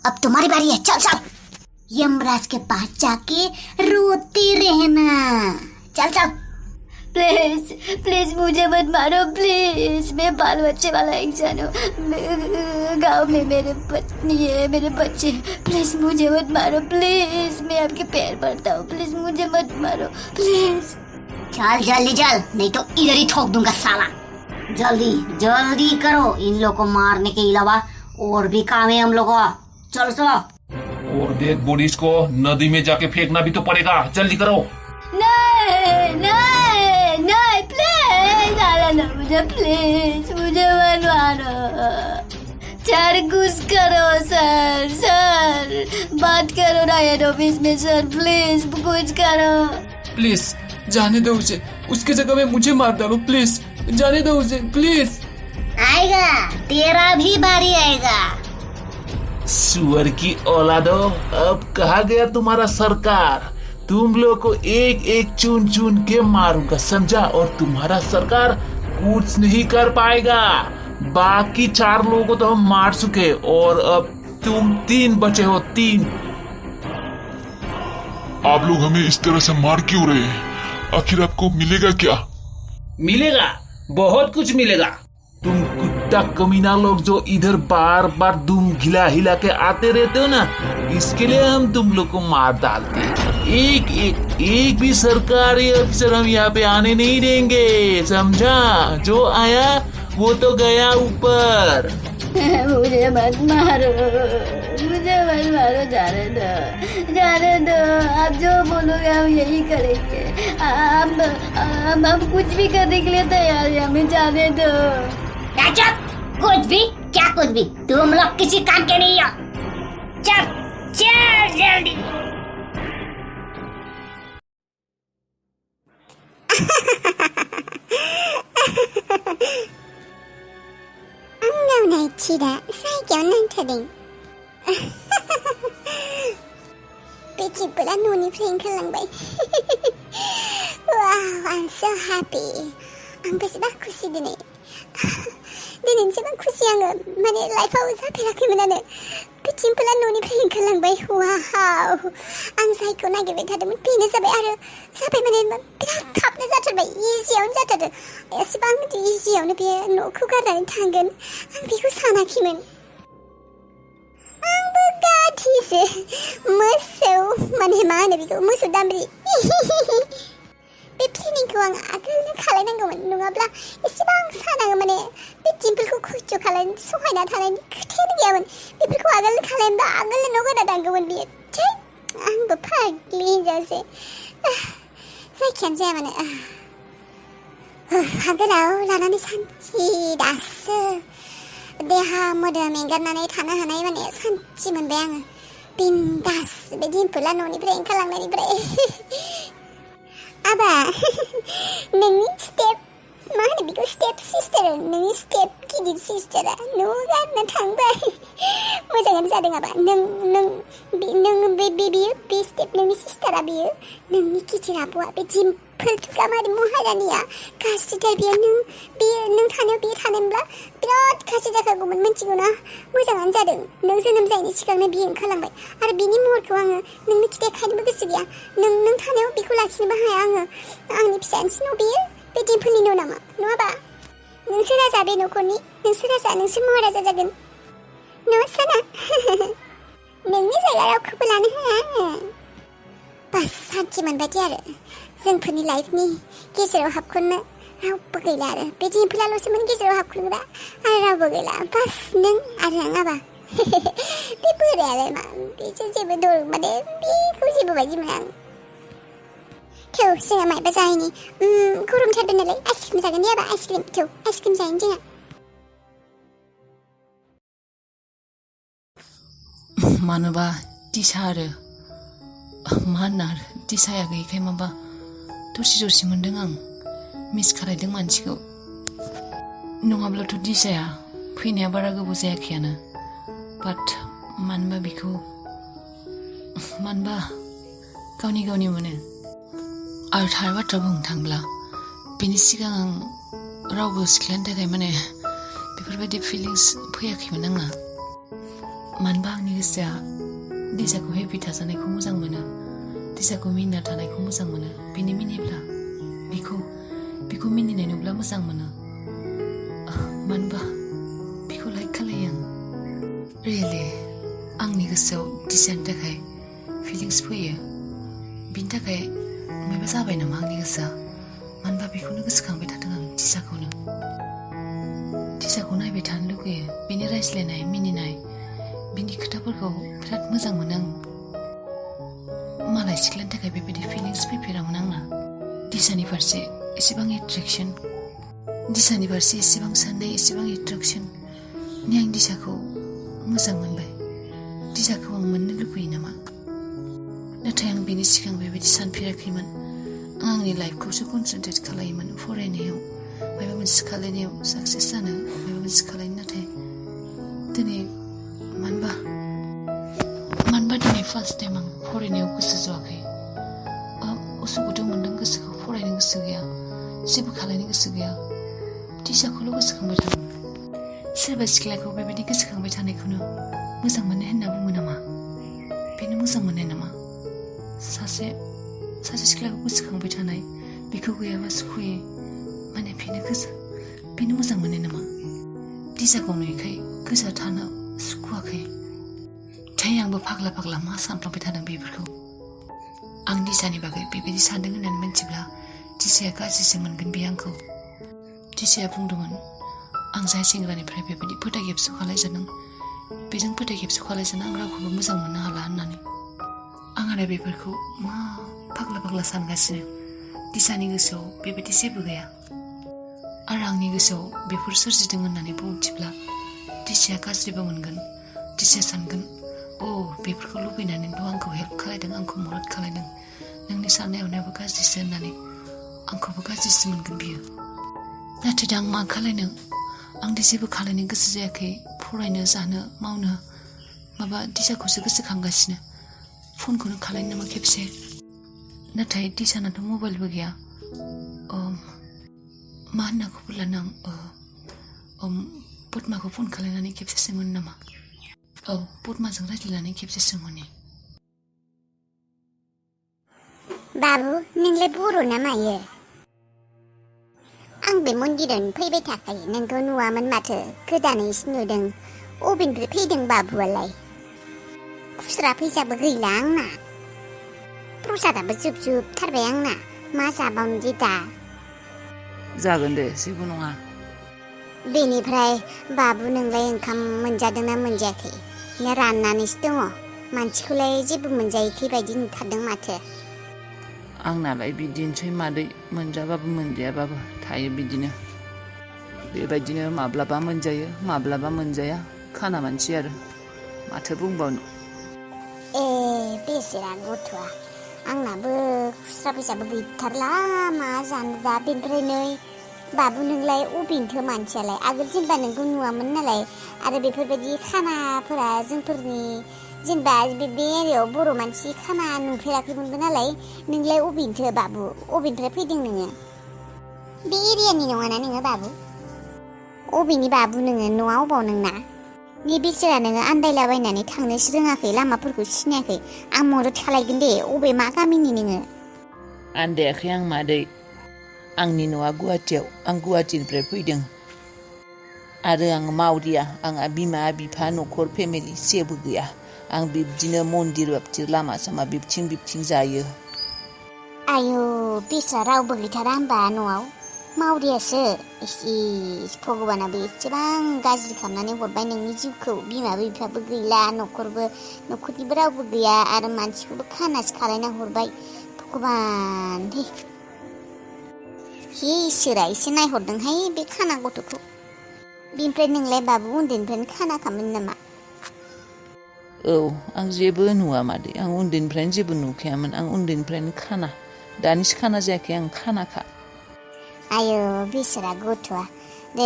अब तुम्हारी बारी है, चल चल यमराज के पास जाके रोते रहना। चल चल। प्लीज प्लीज मुझे मत मारो प्लीज। मैं बाल बच्चे वाला इंसान हूँ। गांव में मेरे पत्नी है, मेरे बच्चे। प्लीज मुझे मत मारो प्लीज। मैं आपके पैर पड़ता हूँ, प्लीज मुझे मत मारो प्लीज। चल जल्दी चल, नहीं तो इधर ही ठोक दूंगा साला। जल्दी जल्दी करो, इन लोगों को मारने के अलावा और भी काम है हम लोगों का। चलो चलो। और डेड बॉडीज को नदी में जाके फेंकना भी तो पड़ेगा, जल्दी करो। नहीं नहीं नहीं प्लीज मारो ना मुझे, प्लीज मुझे मत मारो। सर कुछ करो सर, सर बात करो ना हेड ऑफिस में सर, प्लीज कुछ करो। प्लीज जाने दो उसे, उसकी जगह में मुझे मार डालो प्लीज, जाने दो उसे प्लीज। आएगा, तेरा भी बारी आएगा। सुअर की औलादो, अब कहा गया तुम्हारा सरकार। तुम लोग को एक एक चुन चुन के मारूंगा, समझा? और तुम्हारा सरकार कुछ नहीं कर पाएगा। बाकी 4 लोगों को तो हम मार चुके और अब तुम 3 बचे हो, 3। आप लोग हमें इस तरह से मार क्यों रहे हैं? आखिर आपको मिलेगा क्या? मिलेगा, बहुत कुछ मिलेगा। तुम कुत्ता कमीना लोग जो इधर बार बार दुम हिला हिला के आते रहते हो ना, इसके लिए हम तुम लोग को मार डालते हैं। एक भी सरकारी अफसर हम यहाँ पे आने नहीं देंगे, समझा? जो आया वो तो गया ऊपर। मुझे मत मारो, मुझे मत मारो, जाने दो, जाने दो। आप जो बोलोगे हम यही करेंगे। हम कुछ भी करने के लिए तैयार है, हमें जाने दो। कुछ भी क्या कुछ भी, तुम लोग किसी काम के नहीं हो। चल चल जल्दी। आंनाव नायथिरा जायगायाव नांथारदों। बे जिबोला न'निफ्राय ओंखारलांबाय। वाव, आं सो हेपी। आं बेसेबां खुसि दिनै एसेबां खुसि आङो, माने लाइफआव जाफेराखैमोनानो। बे जिबोला न'निफ्राय ओंखारलांबाय। वाव, आं जायखौ नागिरबाय थादोंमोन बेनो जाबाय, आरो जाबाय माने बिराद थाबनो जाथारबाय, इजियावनो जाथारदों। एसेबां इजियावनो बे न'खौ गारनानै थांगोन आं बेखौ सानाखैमोन। आंबो गाधिसो, मोसौ, माने मा होनो बेखौ, मोसौ दामब्रि। बे प्लेनिंखौ आं आगोलनो खालायनांगौमोन, नङाब्ला एसेबां सानाङो, माने बे दिम्पोलखौ खस्थ' खालायनो सहायना थानायनि खोथायानो गैयामोन। बेफोरखौ आगोलनो खालामबा आगोलनो न' गारना थांगौमोन बियो। आंबो फाग्लि हिनजावसो। जायखियानो जाया मानो आगोलाव लानानै सान्थि, दासो देहा मोदोम एंगारनानै थानो हानाय माने सान्थि मोनबाय आङो। बिन्दास बे दिम्पोला न'निफ्राय ओंखारलांनायनिफ्राय। आबा, नोंनि स्टेप मा होनो बेखौ, स्टेप सिस्टार, नोंनि स्टेप गिदिर सिस्टारा न' गारना थांबाय। मोजाङानो जादों आबा। नों बियो बे स्टेप, नोंनि सिस्टारा बियो नोंनि गिदिर आब'आ, बे दिम्पोल थुगामारि महारानिया गाज्रिथार बियो। नों थानायाव बियो थानायमोनब्ला बिराद गाज्रि जाखागौमोन, मिन्थिगौ ना? मोजाङानो जादों नों जोनोम जायैनि सिगांनो बियो ओंखारलांबाय। आरो बिनि महरखौ आङो नोंनो खिथाखानोबो गोसो गैया। नों थानायाव बेखौ लाखिनोबो हाया आङो। आंनि फिसानिसो न' बियो, बे दिम्पोलनि न' नामा? नङाबा नोंसो राजा बे न'खरनि, नोंसो राजा, नोंसो महाराजा जागोन। न'सोना नोंनि जायगा रावखौबो लानो हाया आङो। बास सान्थि मोनबायदि आरो जोंफोरनि लाइफनि गेजेराव हाबख'नो रावबो गैला आरो बे दिम्पोलाल'सोमोन गेजेराव हाबख'ग्रा, आरो रावबो गैला। बास नों आरो आं आबा। बे बोरायालाय मा, बेसो जेबो दर, माने बेखौ जेबो बायदि मोना आं। थौ जोंहा मायबा जाहैनि, गरमथारबो नालाय आइसक्रिम जागोन दे आबा, आइसक्रिम। थौ आइसक्रिम जाहैनि जोंहा। मानोबा दिसा आरो मा होनना दिसाया गैयैखाय माबा दरसि मोनदों आं, मिस खालायदों मानसिखौ। नङाब्लाथ' दिसाया फैनाया बारा गोबाव जायाखैयानो, बाट मानोबा बेखौ, मानोबा गावनि मोनो। आरो थार बाथ्रा बुंनो थांब्ला बेनि सिगां आं रावबो सिख्लानि थाखाय माने बेफोरबायदि फिलिंस फैयाखैमोन आंना। मानोबा आंनि गोसोआ दिसाखौ हेपि थाजानायखौ मोजां मोनो, दिसाखौ मिनिना थानायखौ मोजां मोनो। बिनि मिनिब्ला बिखौ मिनिनाय नुब्ला मोजां मोनो। मानोबा बिखौ लाइक खालायो आं। रियेलि आंनि गोसोआव दिसानि थाखाय फिलिंस फैयो। बिनि थाखाय माबा जाबाय नामा आंनि गोसोआ? मानोबा बेखौनो गोसोखांबाय थादों आं, दिसाखौ नायबाय थानो लुगैयो। बिनि रायज्लायनाय, मिनिनाय, बिनि खोथाफोरखौ बिराद मोजां मोनो आं। मालाय सिख्लानि थाखाय बेबायदि फिलिंस फैफेरामोन आंना। दिसानि फारसे एसेबां एट्रेक्सन, दिसानि फारसे एसेबां साननाय, एसेबां एट्रेक्सन नि आं दिसाखौ मोजां मोनबाय। दिसाखौ आं मोननो लुबैयो नामा? नाथाय आं बेनि सिगां बेबायदि सानफेराखैमोन। आं आंनि लाइफखौसो कनसेन्ट्रेट खालायोमोन, फरायनायाव, माबा मोनसे खालायनायाव, साक्सेस जानो माबा मोनसे खालायनो। नाथाय दिनै मानोबा दिनै फार्स्ट टाइम आं फरायनायाव गोसो ज'आखै। उसुखुथु मोनदों, गोसोखौ फरायनो गोसो गैया, जेबो खालायनो गोसो गैया। दिसाखौल' गोसोखांबाय थादों। सोरबा सिख्लाखौ बेबायदि गोसोखांबाय थानायखौनो मोजां मोननाय होनना बुङो नामा? बेनो मोजां मोननाय नामा? सासे सिख्लाखौ गोसोखांबाय थानाय, बेखौ गैयाबा सुखुयै, माने बेनो मोजां मोननाय नामा? दिसाखौ नुयैखाय गोसोआ थानो सुखुवाखै। आंबो फाग्ला मा सानफ्लांबाय थादों बेफोरखौ। आं दिसानि बागै बेबायदि सानदों होननानै मिथिब्ला दिसाया गाज्रिसो मोनगोन बे आंखौ। दिसाया बुंदोंमोन, आं जाय सेंग्रानिफ्राय बेबायदि फोथायखेबस' खालायजादों, बेजों फोथायखेबस' खालायजाना आं रावखौबो मोजां मोननो हाला होननानै। आं आरो बेफोरखौ मा फाग्ला सानगासिनो। दिसानि गोसोआव बेबायदि जेबो गैया। आरो आंनि गोसोआव बेफोर सोरजिदों होननानै बुंथिब्ला दिसाया गाज्रिबो मोनगोन। दिसाया सानगोन, बेफोरखौ लुबैनानैथ' आंखौ हेल्प खालायदों, आंखौ मदद खालायदों, नोंनि साननाय हनायाबो गाज्रिसो होननानै आंखौबो गाज्रिसो मोनगोन बियो। नाथाय दा आं मा खालायनो? आंदि जेबो खालायनो गोसो जायाखै। फरायनो, जानो, मावनो, माबा दिसाखौसो गोसोखांगासिनो। फनखौनो खालायनो नामा खेबसे? नाथाय दिसानाथ' मबाइलबो गैया। मा होननाखौ बुंलानो आं पद्माखौ फन खालायनानै खेबसे सोंमोन नामा? पद्माजों रायज्लायनानै खेबसे सोंहरनि। बाबु, नोंलाय बर' ना मायो? आं बे मन्दिरावनो फैबाय थाखायो, नोंखौ नुवामोन माथो, गोदानैसो नुदों। अबेनिफ्राय फैदों बाबुआलाय? खुस्रा फैसाबो गैला आंना, प्रसादाबो जोबथारबाय आंना। मा जाबावनोदि दा? जागोन दे, जेबो नङा। बेनिफ्राय बाबु, नोंलाय ओंखाम मोनजादोंना मोनजायाखै? ना राननानैसो दङ? मानसिखौलाय जेबो मोनजायाखै बायदि नुथारदों माथो। आंनालाय बिदिनोसै मादै, मोनजाबाबो मोनजायाबाबो थायो बिदिनो। बेबायदिनो माब्लाबा मोनजायो, माब्लाबा मोनजाया, खाना मानसि आरो माथो बुंबावनो। बेसेरा गथ'आ, आंनाबो खुस्रा फैसाबो गैथारला, मा जानो दा। बेनिफ्राय नै बाबु, नोंलाय अबेनिथो मानसियालाय? आगोल जेनेबा नोंखौ नुवामोन नालाय, आरो बेफोरबायदि खानाफोरा जोंफोरनि जेनेबा बे एरियायाव बर' मानसि खाना नुफेराखैमोनबो नालाय। नोंलाय अबेनिथो बाबु? अबेनिफ्राय फैदों नोङो? बे एरियानि नङाना नोङो बाबु? अबेनि बाबु नोङो? न'आ अबाव नोंना? नि बेसेरा नोङो आन्दायलाबायनानै थांनोसो रोङाखै, लामाफोरखौ सिनायाखै। आं मदद खालायगोन दे। अबे मा गामिनि नोङो? आन्दायाखै आं मादै, आंनि न'आ गुवाहाटियाव। आं गुवाहाटिनिफ्राय फैदों। आरो आं मावरिया, आंहा बिमा बिफा न'खर फेमिलि जेबो गैया। आं बिब्दिनो मन्दिर बाबथिं लामा सामा बिबथिं जायो। आयौ, बेस्रा रावबो गैथारा होनबा न'आव? मावरियासो? भगबानाबो एसेबां गाज्रि खालामनानै हरबाय नोंनि जिउखौ। बिमाबो बिफाबो गैला, न'खरनिबो रावबो गैया, आरो मानसिखौबो खानासो खालायना हरबाय। भगबान हे इसोरा एसे नायहरदोंहाय बे खाना गथ'खौ। बेनिफ्राय नोंलाय बाबु उन्दैनिफ्रायनो खाना खामोन नामा? आं जेबो नुवा मादै, आं उन्दैनिफ्रायनो जेबो नुखायामोन। आं उन्दैनिफ्रायनो खाना, दानिसो खाना जायाखै, आं खानाखा। आयौ, बेसेरा गथ'आ। दे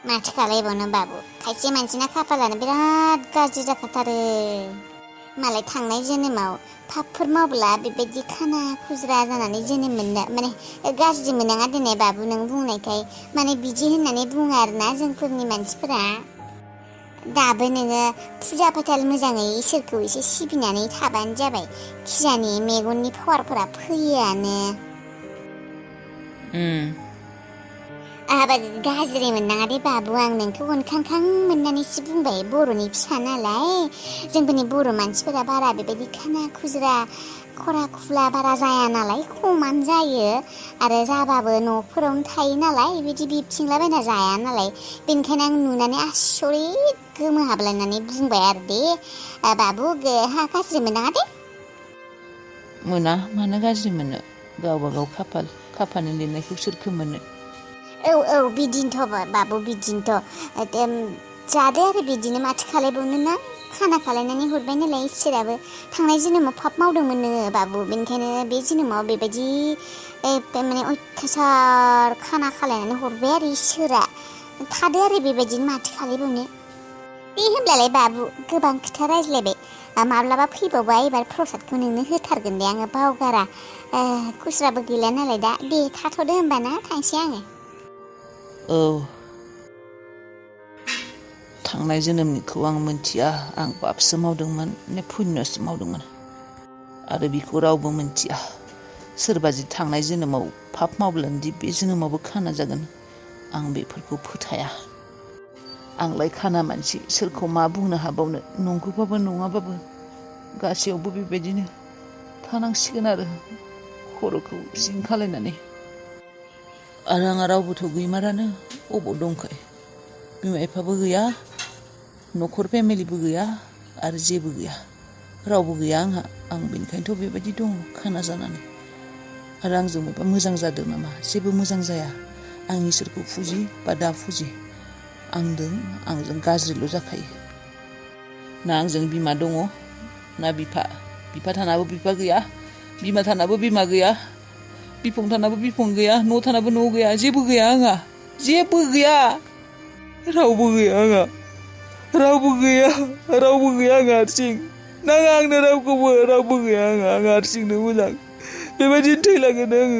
माथो खालायबावनो बाबु, खायसे मानसिना खाफालानो बिराद गाज्रि जाखाथारो। मालाय थांनाय जोनोमाव पापफोर मावब्ला बेबायदि खाना खुज्रा जानानै जोनोम मोननो, माने गाज्रि मोननाङा दिनै बाबु नों बुंनायखाय, माने बिदि होननानै बुङो आरोना जोंफोरनि मानसिफोरा। दाबो नोङो फुजा फाथाल मोजाङै इसोरखौ एसे सिबिनानै थाबानो जाबाय खिजानि मेगननि पावारफोरा फैयोआनो आहाबा गाज्रि मोननाङा दे बाबु आं नोंखौ अनखांखां मोननानैसो बुंबाय बर'नि फिसा नालाय जोंफोरनि बर' मानसिफोरा बारा बेबायदि खाना खुज्रा खरा खुला बारा जाया नालाय खमानो जायो आरो जाबाबो न'फोरावनो थायो नालाय बिदि बिबथिंलाबायना जाया नालाय बेनिखायनो आं नुनानै आसरित गोमोहाबलायनानै बुंबाय आरो दे बाबु गाज्रि मोननाङा दे मोना मानो गाज्रि मोनो गावबा गाव खाफालनि लिरनायखौ सोरखो मोनो औ बिदिनोथ' बाबु बिदिनोथ' जादो आरो बिदिनो माथो खालायबावनो ना खाना खालायनानै हरबाय नालाय इसोराबो थांनाय जोनोमाव पाप मावदोंमोन नोङो बाबु बेनिखायनो बे जोनोमाव बेबायदि माने अयथासार खाना खालायनानै हरबाय आरो इसोरा थादो आरो बेबायदिनो माथो खालायबावनो दे होमब्लालाय बाबु गोबां खोथा रायज्लायबाय माब्लाबा फैबावबा एबार प्रसादखौ नोंनो होथारगोन दे आङो बावगारा खुस्राबो गैला नालाय दा दे थाथ'दो होमबा ना थांसै आङो औ थांनाय जोनोमनिखौ आं मिथिया आं पापसो मावदोंमोन ने पुण्यसो मावदोंमोन आरो बिखौ रावबो मिथिया सोरबा जि थांनाय जोनोमाव पाप मावब्लानोदि बे जोनोमावबो खाना जागोन आं बेफोरखौ फोथाया आंलाय खाना मानसि सोरखौ मा बुंनो हाबावनो नंगौबाबो नङाबाबो गासैयावबो बेबायदिनो थानांसिगोन आरो खर'खौ सिं खालायनानै आरो आंहा रावबोथ' गैमारानो अबाव दंखाय बिमा बिफाबो गैया न'खर फेमिलिबो गैया आरो जेबो गैया रावबो गैया आं बेनिखायनोथ' बेबायदि दङ खाना जानानै आरो आंजों माबा मोजां जादों नामा जेबो मोजां जाया आं इसोरखौ फुजि बा दा फुजि आंजों गाज्रिल' जाखायो ना आंजों बिमा दङ ना बिफा थानाबो बिफा गैया बिमा थानाबो बिमा गैया बिफं थानाबो बिफं गैया न' थानाबो न' गैया जेबो गैया आंहा जेबो गैया रावबो गैया आंहा रावबो गैया आं हारसिं नाङा आंनो रावबो गैया आं हारसिंनो मोजां बेबायदिनो थैलांगोन आङो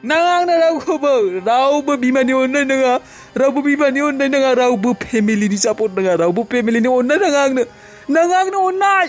नाङा आंनो रावखौबो रावबो बिमानि अननाय नङा रावबो बिमानि अननाय नङा रावबो फेमिलिनि सापर्ट नङा रावबो फेमिलिनि अननाय नाङा आंनो अननाय